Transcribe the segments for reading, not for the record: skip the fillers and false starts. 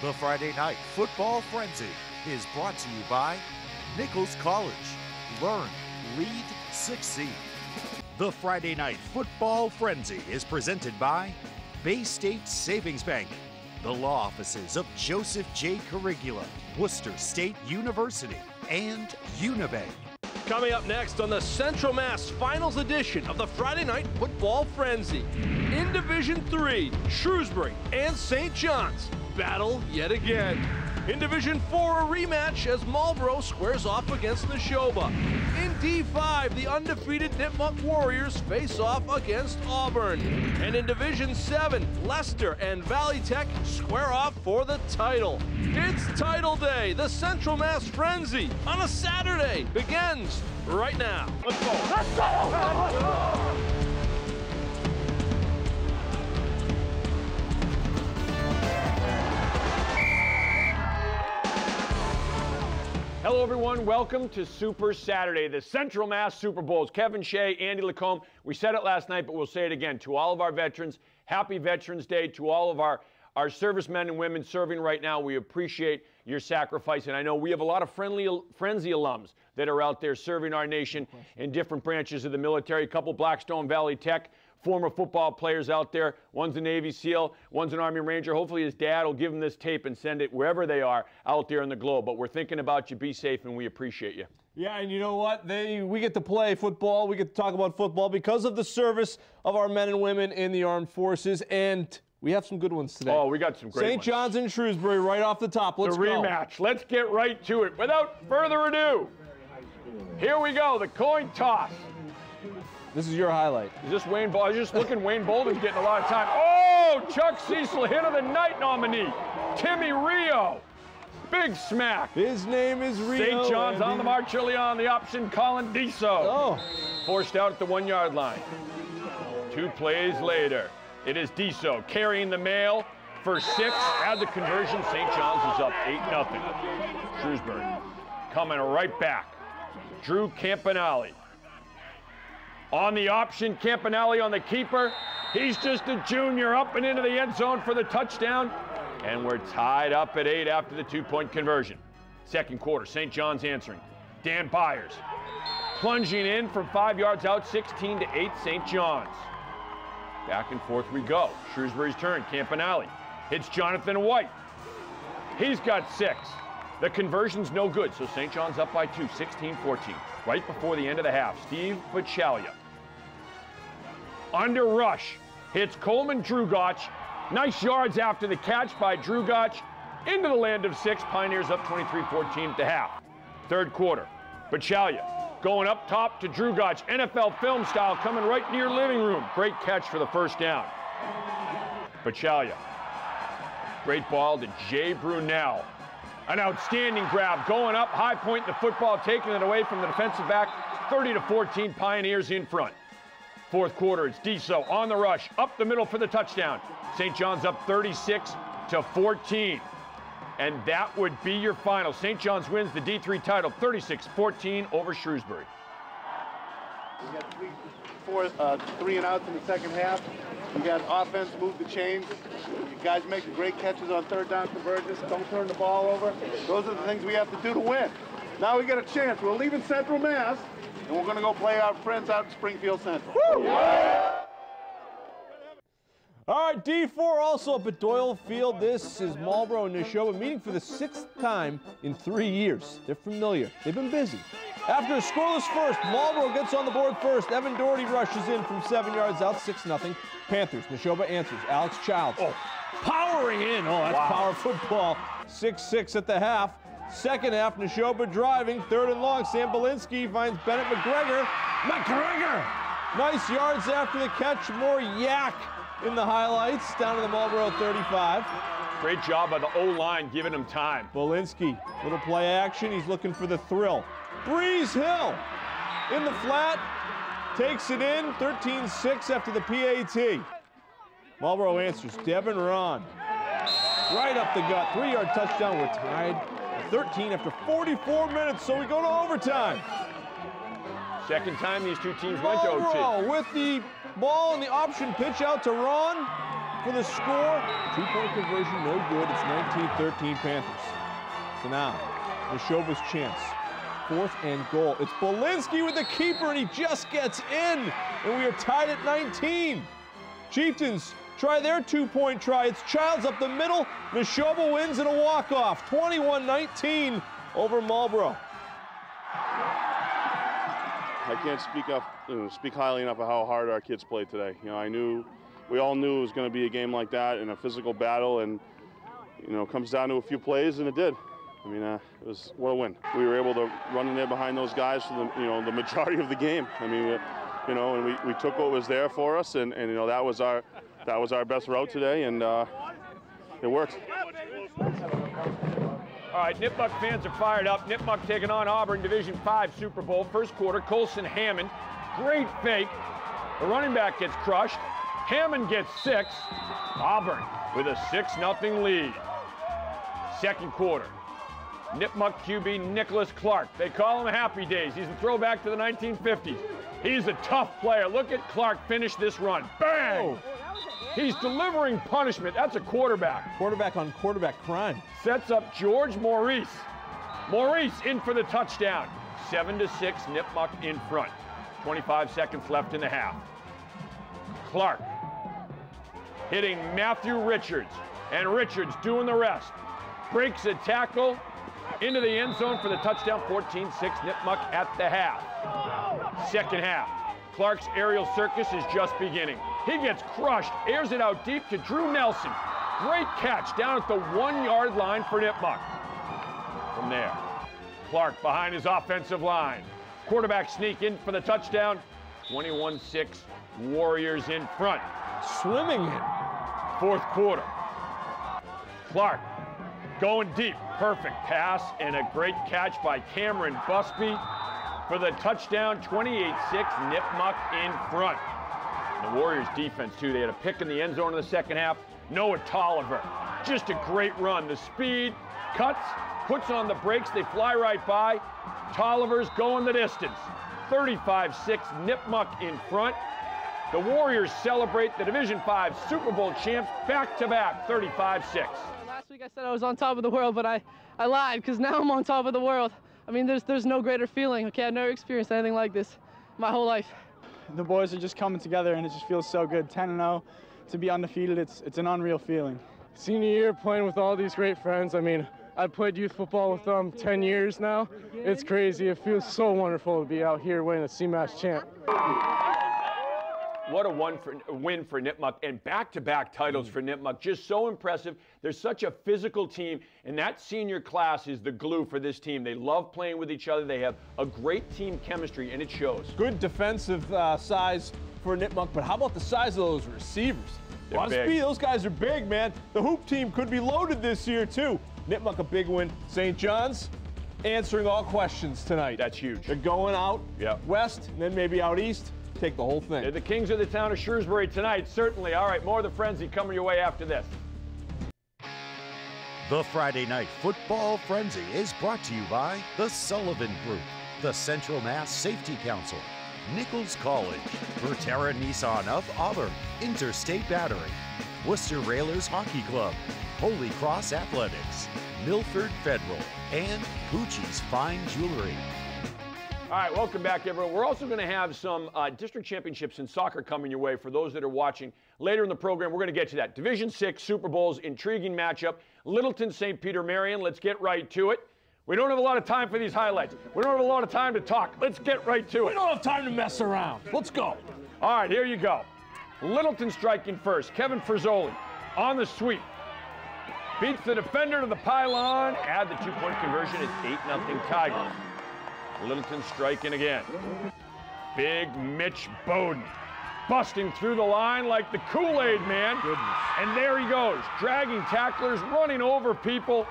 The Friday Night Football Frenzy is brought to you by Nichols College. Learn, lead, succeed. The Friday Night Football Frenzy is presented by Bay State Savings Bank, the law offices of Joseph J. Carigula, Worcester State University, and Unibank. Coming up next on the Central Mass Finals edition of the Friday Night Football Frenzy. In Division III, Shrewsbury and St. John's battle yet again. In Division 4, a rematch as Marlborough squares off against Nashoba. In D5, the undefeated Nipmuc Warriors face off against Auburn. And in Division 7, Leicester and Valley Tech square off for the title. It's Title Day. The Central Mass Frenzy on a Saturday begins right now. Let's go. Let's go. Let's go. Hello, everyone. Welcome to Super Saturday, the Central Mass Super Bowls. Kevin Shea, Andy Lacombe. We said it last night, but we'll say it again. To all of our veterans, happy Veterans Day. To all of our servicemen and women serving right now, we appreciate your sacrifice. And I know we have a lot of Frenzy alums that are out there serving our nation in different branches of the military. A couple Blackstone Valley Tech former football players out there. One's a Navy SEAL, one's an Army Ranger. Hopefully his dad will give him this tape and send it wherever they are out there in the globe. But we're thinking about you. Be safe, and we appreciate you. Yeah, and you know what? We get to play football. We get to talk about football because of the service of our men and women in the armed forces. And we have some good ones today. Oh, we got some great ones. St. John's and Shrewsbury right off the top. Let's go. The rematch. Let's get right to it. Without further ado, here we go, the coin toss. This is your highlight. Is this Wayne Bolden? I was just looking. Wayne Bolden's getting a lot of time. Oh, Chuck Cecil, hit of the night nominee. Timmy Rio. Big smack. His name is Rio. St. John's on the march early on. The option, Colin Deso. Oh. Forced out at the 1 yard line. 2 plays later, it is Deso carrying the mail for 6. Add the conversion. St. John's is up 8-0. Shrewsbury coming right back. Drew Campanale. On the option, Campanale on the keeper. He's just a junior, up and into the end zone for the touchdown. And we're tied up at 8 after the 2-point conversion. Second quarter, St. John's answering. Dan Byers plunging in from 5 yards out, 16-8 St. John's. Back and forth we go. Shrewsbury's turn, Campanale hits Jonathan White. He's got 6. The conversion's no good, so St. John's up by 2, 16-14. Right before the end of the half, Steve Bachalia. Under rush, hits Coleman Drugach. Nice yards after the catch by Drugach. Into the land of 6, Pioneers up 23-14 at the half. Third quarter, Bachalia going up top to Drugach. NFL film style coming right near living room. Great catch for the first down. Bachalia. Great ball to Jay Brunel. An outstanding grab, going up, high point the football, taking it away from the defensive back, 30-14, Pioneers in front. Fourth quarter, it's Deso on the rush, up the middle for the touchdown. St. John's up 36-14. And that would be your final. St. John's wins the D3 title, 36-14 over Shrewsbury. We got 3 and outs in the second half. We got offense, move the chains. You guys making great catches on third down conversions. Don't turn the ball over. Those are the things we have to do to win. Now we got a chance. We're leaving Central Mass, and we're going to go play our friends out in Springfield Central. Woo! Yeah. All right, D4 also up at Doyle Field. This is Marlborough and Nashoba meeting for the 6th time in 3 years. They're familiar. They've been busy. After a scoreless first, Marlborough gets on the board first. Evan Doherty rushes in from 7 yards out, 6-0. Panthers, Nashoba answers. Alex Childs powering in. Oh, that's power football. 6-6 at the half. Second half, Nashoba driving. 3rd and long. Sam Belinsky finds Bennett McGregor. Nice yards after the catch. More yak in the highlights. Down to the Marlborough 35. Great job by the O-line giving him time. Belinsky, little play action. He's looking for the thrill. Breeze Hill in the flat, takes it in, 13-6 after the PAT. Marlborough answers, Devin Ron. Right up the gut, 3-yard touchdown. We're tied at 13 after 44 minutes, so we go to overtime. Second time these two teams went to OT. Marlborough with the ball and the option pitch out to Ron. for the score. 2-point conversion, no good. It's 19-13 Panthers. So now, Nashoba's chance. 4th and goal. It's Bolinski with the keeper, and he just gets in. And we are tied at 19. Chieftains try their 2-point try. It's Childs up the middle. Nashoba wins in a walk-off. 21-19 over Marlborough. I can't speak highly enough of how hard our kids played today. You know, we all knew it was going to be a game like that in a physical battle, and you know, it comes down to a few plays, and it did. I mean, it was what a win. We were able to run in there behind those guys for the majority of the game. I mean, you know, and we took what was there for us, and you know, that was our best route today, and it worked. All right, Nipmuc fans are fired up. Nipmuc taking on Auburn, Division 5 Super Bowl. First quarter, Colson Hammond, great fake. The running back gets crushed. Hammond gets 6. Auburn with a 6-0 lead. Second quarter, Nipmuc QB Nicholas Clark. They call him Happy Days. He's a throwback to the 1950s. He's a tough player. Look at Clark finish this run. Bang! Oh. He's delivering punishment. That's a quarterback. Quarterback on quarterback crime. Sets up George Maurice. Maurice in for the touchdown. 7-6, Nipmuc in front. 25 seconds left in the half. Clark hitting Matthew Richards, and Richards doing the rest. Breaks a tackle into the end zone for the touchdown. 14-6, Nipmuc at the half. Second half. Clark's aerial circus is just beginning. He gets crushed, airs it out deep to Drew Nelson. Great catch down at the 1-yard line for Nipmuc. From there, Clark behind his offensive line. Quarterback sneak in for the touchdown. 21-6, Warriors in front. Swimming in. Fourth quarter. Clark going deep. Perfect pass and a great catch by Cameron Busby for the touchdown. 28-6, Nipmuc in front. The Warriors defense too, they had a pick in the end zone in the second half. Noah Tolliver, just a great run. The speed, cuts, puts on the brakes, they fly right by. Tolliver's going the distance. 35-6, Nipmuc in front. The Warriors celebrate the Division 5 Super Bowl champs back-to-back, 35-6. Last week I said I was on top of the world, but I lied, because now I'm on top of the world. I mean, there's no greater feeling. Okay, I've never experienced anything like this my whole life. The boys are just coming together, and it just feels so good. 10-0, to be undefeated, it's an unreal feeling. Senior year, playing with all these great friends. I mean, I've played youth football with them 10 years now. It's crazy. It feels so wonderful to be out here winning a CMass champ. What a win for Nipmuc, and back-to-back titles for Nipmuc. Just so impressive. They're such a physical team, and that senior class is the glue for this team. They love playing with each other. They have a great team chemistry, and it shows. Good defensive size for Nipmuc, but how about the size of those receivers? A lot of speed. Those guys are big, man. The hoop team could be loaded this year, too. Nipmuc, a big win. St. John's answering all questions tonight. That's huge. They're going out west, and then maybe out east. Take the whole thing. They're the kings of the town of Shrewsbury tonight, certainly. All right, more of the Frenzy coming your way after this. The Friday Night Football Frenzy is brought to you by the Sullivan Group, the Central Mass Safety Council, Nichols College, Berterra Nissan of Auburn, Interstate Battery, Worcester Railers Hockey Club, Holy Cross Athletics, Milford Federal, and Pucci's Fine Jewelry. All right, welcome back, everyone. We're also going to have some district championships in soccer coming your way for those that are watching. Later in the program, we're going to get to that. Division 6 Super Bowls, intriguing matchup. Littleton, St. Peter-Marian. Let's get right to it. We don't have a lot of time for these highlights. We don't have a lot of time to talk. Let's get right to it. We don't have time to mess around. Let's go. All right, here you go. Littleton striking first. Kevin Frizzoli on the sweep. Beats the defender to the pylon. Add the 2-point conversion. It's 8-0 Tigers. Littleton striking again. Big Mitch Bowden busting through the line like the Kool-Aid man. Goodness. And there he goes, dragging tacklers, running over people.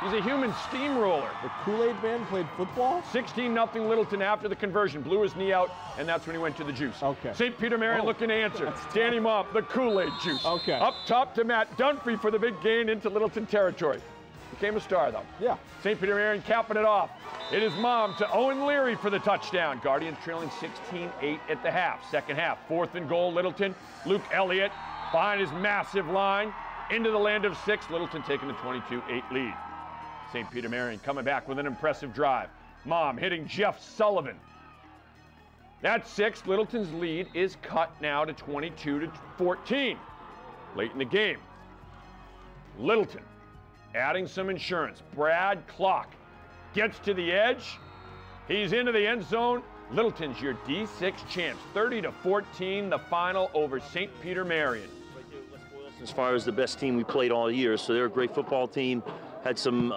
He's a human steamroller. The Kool-Aid man played football? 16-0 Littleton after the conversion. Blew his knee out, and that's when he went to the juice. Okay. St. Peter-Marian looking to answer. Danny Mom, the Kool-Aid juice. Okay. Up top to Matt Dunphy for the big gain into Littleton territory. Became a star, though. Yeah. St. Peter-Marian capping it off. It is Mom to Owen Leary for the touchdown. Guardians trailing 16-8 at the half. Second half, 4th and goal, Littleton. Luke Elliott Behind his massive line, into the land of 6, Littleton taking the 22-8 lead. St. Peter-Marian coming back with an impressive drive. Mom hitting Jeff Sullivan. At 6, Littleton's lead is cut now to 22-14. Late in the game, Littleton adding some insurance. Brad Clock gets to the edge. He's into the end zone. Littleton's your D6 champs. 30-14, the final over St. Peter-Marian. As far as the best team we played all year, so they're a great football team. Had some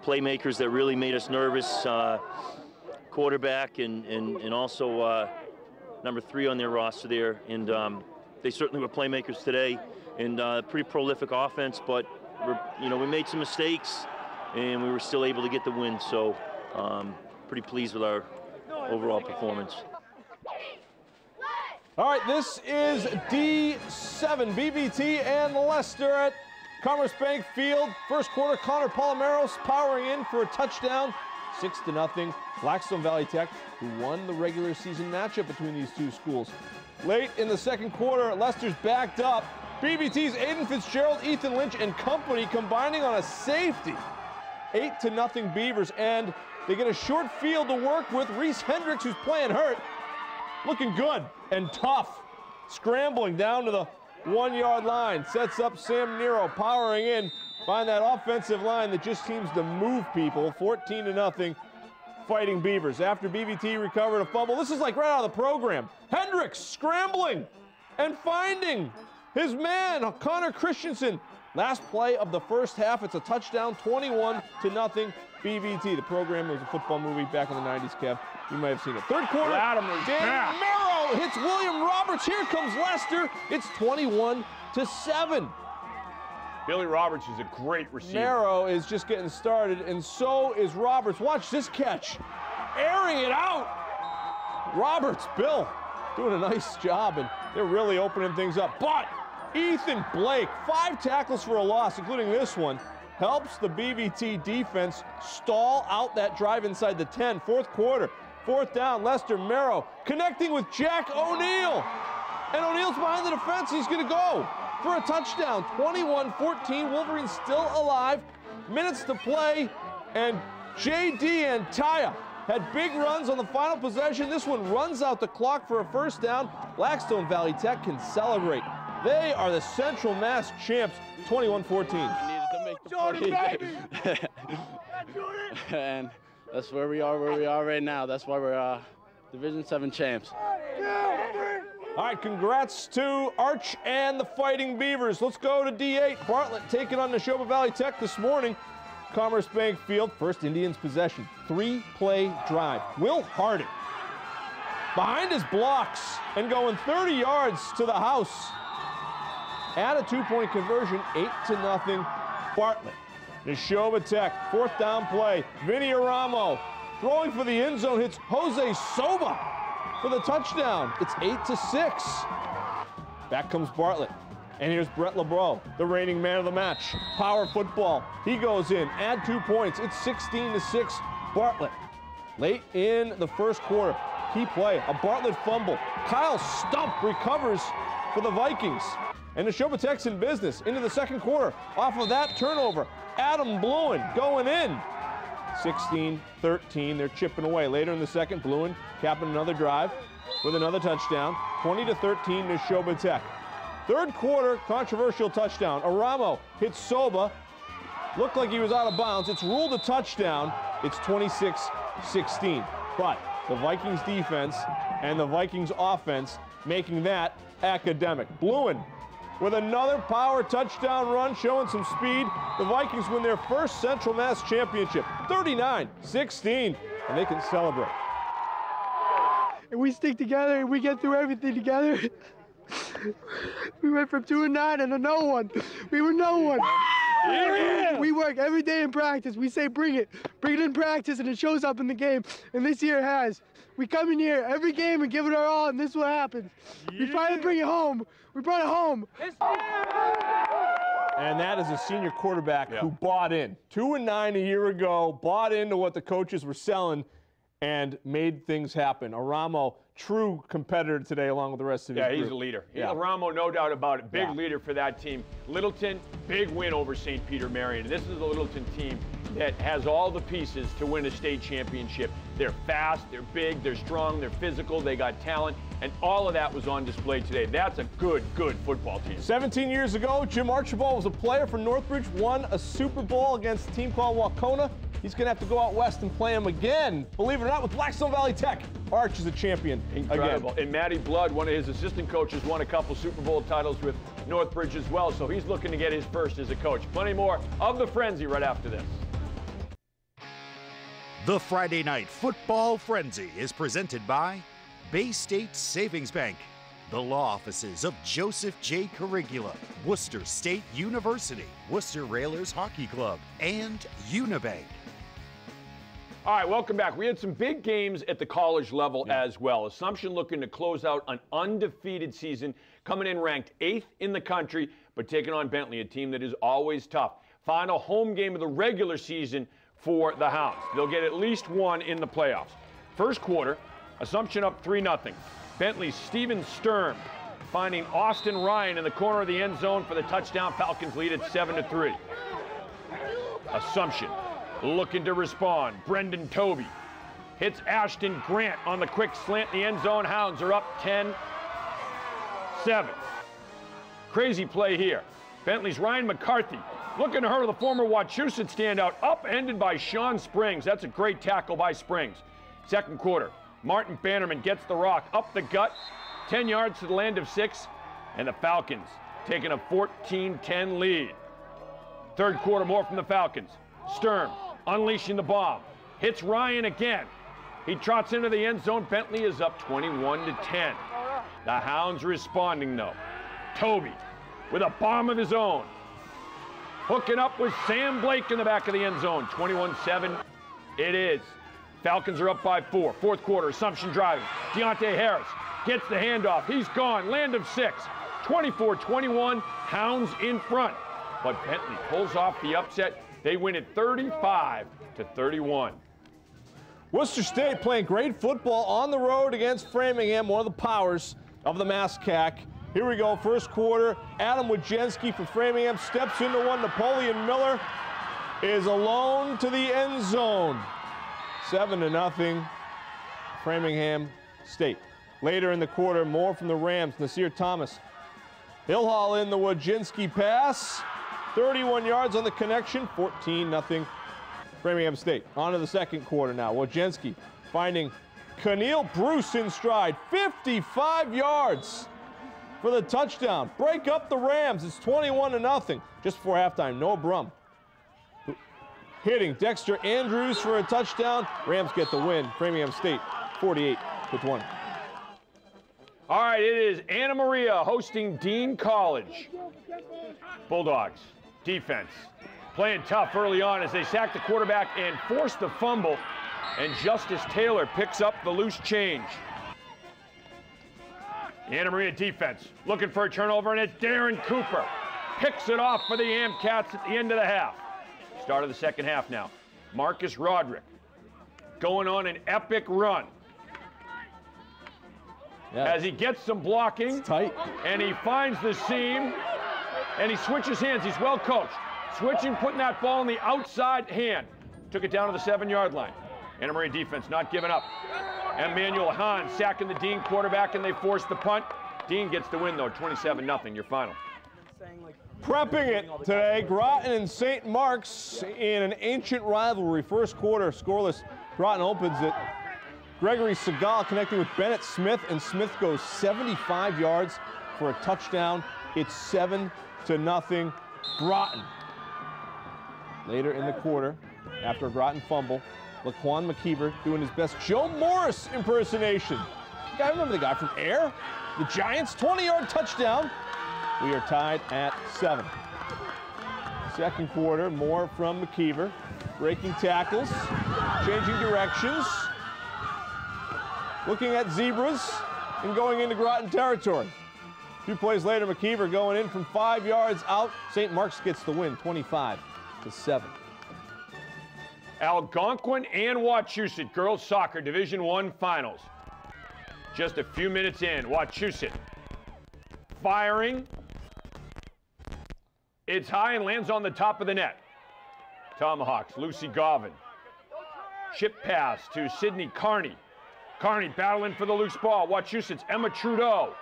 playmakers that really made us nervous. Quarterback and also number 3 on their roster there, and they certainly were playmakers today, and pretty prolific offense. But we made some mistakes, and we were still able to get the win. So pretty pleased with our overall performance. All right, this is D7, BVT and Leicester at Commerce Bank Field. First quarter, Connor Palomaros powering in for a touchdown, 6-0. Blackstone Valley Tech, who won the regular season matchup between these two schools. Late in the second quarter, Leicester's backed up. BVT's Aiden Fitzgerald, Ethan Lynch, and company combining on a safety. 8-0 Beavers, and they get a short field to work with. Reese Hendricks, who's playing hurt, looking good and tough. Scrambling down to the 1-yard line. Sets up Sam Nero, powering in. Find that offensive line that just seems to move people. 14-0. Fighting Beavers. After BVT recovered a fumble, this is like right out of the program. Hendricks scrambling and finding his man, Connor Christensen. Last play of the first half, it's a touchdown, 21-0 BVT. The program was a football movie back in the 90s, Kev. You might have seen it. Third quarter, Dan Merrow hits William Roberts. Here comes Leicester. It's 21-7. Billy Roberts is a great receiver. Merrow is just getting started, and so is Roberts. Watch this catch. Airing it out. Roberts, Bill, doing a nice job, and they're really opening things up. But Ethan Blake, 5 tackles for a loss, including this one, helps the BVT defense stall out that drive inside the 10. Fourth quarter, 4th down, Leicester. Merrow connecting with Jack O'Neill. And O'Neill's behind the defense. He's going to go for a touchdown. 21-14, Wolverines still alive. Minutes to play, and J.D. Antaya had big runs on the final possession. This one runs out the clock for a first down. Blackstone Valley Tech can celebrate. They are the Central Mass champs, 21-14. Jordan, baby! And that's where we are right now. That's why we're Division 7 champs. All right, congrats to Arch and the Fighting Beavers. Let's go to D8. Bartlett taking on Nashoba Valley Tech this morning. Commerce Bank Field, first Indians possession. 3-play drive. Will Harding behind his blocks and going 30 yards to the house. Add a 2-point conversion, 8-0 Bartlett. Nashoba Tech, 4th down play. Vinny Aramo throwing for the end zone, hits Jose Soba for the touchdown. It's 8-6. Back comes Bartlett. And here's Brett LeBreau, the reigning man of the match. Power football. He goes in, add 2 points. It's 16-6 Bartlett. Late in the first quarter, key play, a Bartlett fumble. Kyle Stump recovers for the Vikings. And Nashoba Tech's in business into the second quarter. Off of that turnover, Adam Bluen going in. 16-13, they're chipping away. Later in the second, Bluen capping another drive with another touchdown. 20-13 Nashoba Tech. Third quarter, controversial touchdown. Aramo hits Soba. Looked like he was out of bounds. It's ruled a touchdown. It's 26-16. But the Vikings defense and the Vikings offense making that academic. Bluen with another power touchdown run, showing some speed. The Vikings win their first Central Mass Championship, 39-16, and they can celebrate. And we stick together and we get through everything together. We went from 2-9 and to no one. We were no one. Yeah. We work every day in practice. We say bring it in practice, and it shows up in the game. And this year it has. We come in here every game and give it our all, and this is what happens. Yeah. We finally bring it home. We brought it home. And that is a senior quarterback who bought in. 2-9 a year ago, bought into what the coaches were selling, and made things happen. Aramo, true competitor today along with the rest of his group. He's a leader. Yeah. Aramo, no doubt about it. Big leader for that team. Littleton, big win over St. Peter-Marian. This is a Littleton team that has all the pieces to win a state championship. They're fast, they're big, they're strong, they're physical, they got talent, and all of that was on display today. That's a good football team. 17 years ago, Jim Archibald was a player for Northbridge, won a Super Bowl against a team called Wacona. He's going to have to go out west and play him again. Believe it or not, with Blackstone Valley Tech. Arch is a champion. Incredible. Again. And Matty Blood, one of his assistant coaches, won a couple Super Bowl titles with Northbridge as well, so he's looking to get his first as a coach. Plenty more of the Frenzy right after this. The Friday Night Football Frenzy is presented by Bay State Savings Bank, the law offices of Joseph J. Carigula, Worcester State University, Worcester Railers Hockey Club, and Unibank. All right, welcome back. We had some big games at the college level as well. Assumption looking to close out an undefeated season, coming in ranked 8th in the country, but taking on Bentley, a team that is always tough. Final home game of the regular season for the Hounds. They'll get at least one in the playoffs. First quarter, Assumption up 3-0. Bentley's Steven Sturm finding Austin Ryan in the corner of the end zone for the touchdown. Falcons lead at 7-3. Assumption looking to respond. Brendan Toby hits Ashton Grant on the quick slant in the end zone. Hounds are up 10-7. Crazy play here. Bentley's Ryan McCarthy looking to hurdle the former Wachusett standout, upended by Sean Springs. That's a great tackle by Springs. Second quarter, Martin Bannerman gets the rock up the gut, 10 yards to the land of 6, and the Falcons taking a 14-10 lead. Third quarter, more from the Falcons. Sturm unleashing the bomb, hits Ryan again. He trots into the end zone. Bentley is up 21-10. The Hounds responding though. Toby with a bomb of his own. Hooking up with Sam Blake in the back of the end zone. 21-7 it is. Falcons are up by 4. Fourth quarter, Assumption driving. Deontay Harris gets the handoff. He's gone. Land of 6. 24-21. Hounds in front. But Bentley pulls off the upset. They win it 35-31. Worcester State playing great football on the road against Framingham, one of the powers of the MASCAC. Here we go, first quarter. Adam Wojcinski for Framingham steps into one. Napoleon Miller is alone to the end zone. 7-0, Framingham State. Later in the quarter, more from the Rams. Nasir Thomas. He'll haul in the Wojcinski pass. 31 yards on the connection, 14-0, Framingham State. On to the second quarter now. Wojcinski finding Keneal Bruce in stride. 55 yards for the touchdown. Break up the Rams. It's 21-0. Just before halftime, Noah Brum hitting Dexter Andrews for a touchdown. Rams get the win. Framingham State 48-20. All right, it is Anna Maria hosting Dean College. Bulldogs defense playing tough early on as they sack the quarterback and force the fumble, and Justice Taylor picks up the loose change. The Anna Maria defense looking for a turnover, and it's Darren Cooper. Picks it off for the Amcats at the end of the half. Start of the second half now. Marcus Roderick going on an epic run. As he gets some blocking, it's tight, and he finds the seam, and he switches hands. He's well coached. Switching, putting that ball in the outside hand. Took it down to the 7-yard line. Anna Maria defense not giving up. Emmanuel Hahn sacking the Dean quarterback, and they force the punt. Dean gets the win, though, 27-0, your final. Prepping it today, Groton and St. Mark's in an ancient rivalry. First quarter scoreless. Groton opens it. Gregory Segal connecting with Bennett Smith, and Smith goes 75 yards for a touchdown. It's 7-0, Groton. Later in the quarter, after a Groton fumble, Laquan McKeever doing his best Joe Morris impersonation. You guys remember the guy from Air? The Giants, 20-yard touchdown. We are tied at 7. Second quarter, more from McKeever. Breaking tackles, changing directions, looking at zebras, and going into Groton territory. 2 plays later, McKeever going in from 5 yards out. St. Mark's gets the win, 25-7. Algonquin and Wachusett girls soccer Division I finals. Just a few minutes in, Wachusett firing. It's high and lands on the top of the net. Tomahawks, Lucy Govin. Chip pass to Sydney Carney. Carney battling for the loose ball. Wachusett's Emma Trudeau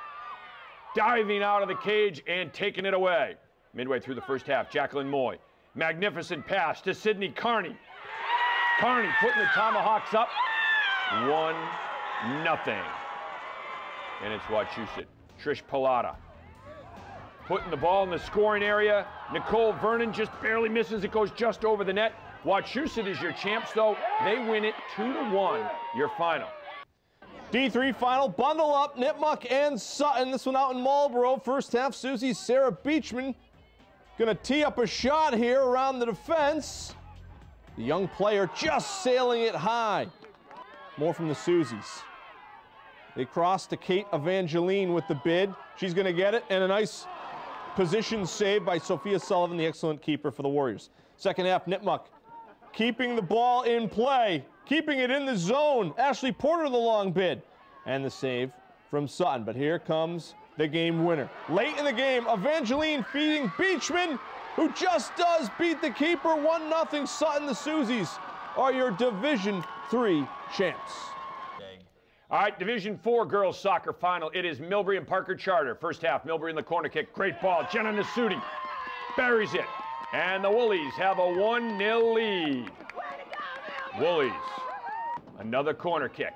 diving out of the cage and taking it away. Midway through the first half, Jacqueline Moy. Magnificent pass to Sydney Carney. Carney putting the Tomahawks up 1-0. And it's Wachusett. Trish Pilata putting the ball in the scoring area. Nicole Vernon just barely misses. It goes just over the net. Wachusett is your champs, though. They win it 2-1, your final. D3 final, bundle up, Nipmuc and Sutton. This one out in Marlborough. First half, Susie's Sarah Beachman gonna tee up a shot here around the defense. The young player just sailing it high. More from the Susies. They cross to Kate Evangeline with the bid. She's gonna get it, and a nice position save by Sophia Sullivan, the excellent keeper for the Warriors. Second half, Nipmuc keeping the ball in play, keeping it in the zone. Ashley Porter, the long bid, and the save from Sutton. But here comes the game winner. Late in the game, Evangeline feeding Beachman, who just does beat the keeper. 1-0 Sutton. The Susies are your Division III champs. All right, Division IV girls soccer final. It is Millbury and Parker Charter. First half, Millbury in the corner kick. Great ball. Jenna Nasuti buries it. And the Woolies have a 1-0 lead. Woolies, another corner kick.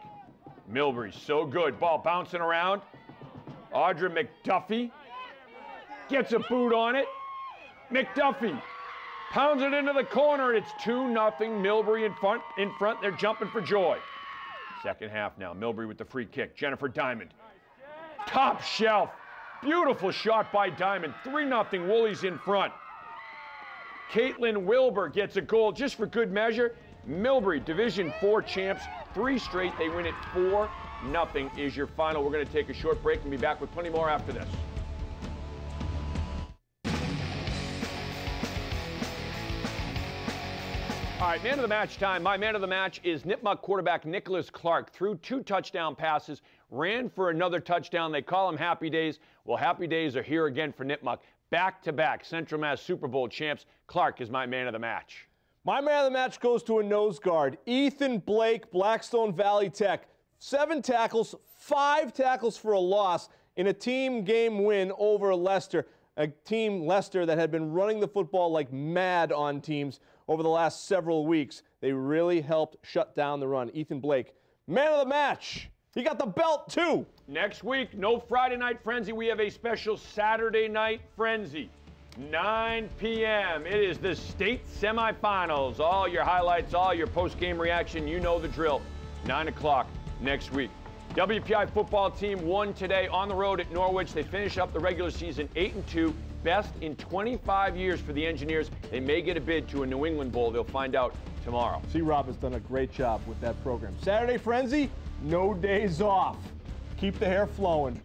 Millbury, so good. Ball bouncing around. Audra McDuffie gets a boot on it. McDuffie pounds it into the corner, and it's 2-0 Millbury in front. They're jumping for joy. Second half now, Millbury with the free kick. Jennifer Diamond, top shelf. Beautiful shot by Diamond. 3-0 Woolies in front. Caitlin Wilbur gets a goal just for good measure. Millbury, Division IV champs, 3 straight. They win it 4-0 is your final. We're going to take a short break and be back with plenty more after this. All right, man of the match time. My man of the match is Nipmuc quarterback Nicholas Clark. Threw 2 touchdown passes, ran for another touchdown. They call him Happy Days. Well, Happy Days are here again for Nipmuc. Back-to-back Central Mass Super Bowl champs. Clark is my man of the match. My man of the match goes to a nose guard, Ethan Blake, Blackstone Valley Tech. 7 tackles, 5 tackles for a loss in a team game win over Leicester. A team, Leicester, that had been running the football like mad on teams over the last several weeks. They really helped shut down the run. Ethan Blake, man of the match. He got the belt, too. Next week, no Friday night frenzy. We have a special Saturday night frenzy. 9 p.m. It is the state semifinals. All your highlights, all your post-game reaction, you know the drill. 9 o'clock next week. WPI football team won today on the road at Norwich. They finish up the regular season 8-2. Best in 25 years for the Engineers. They may get a bid to a New England Bowl. They'll find out tomorrow. C-Rob has done a great job with that program. Saturday Frenzy, no days off. Keep the hair flowing.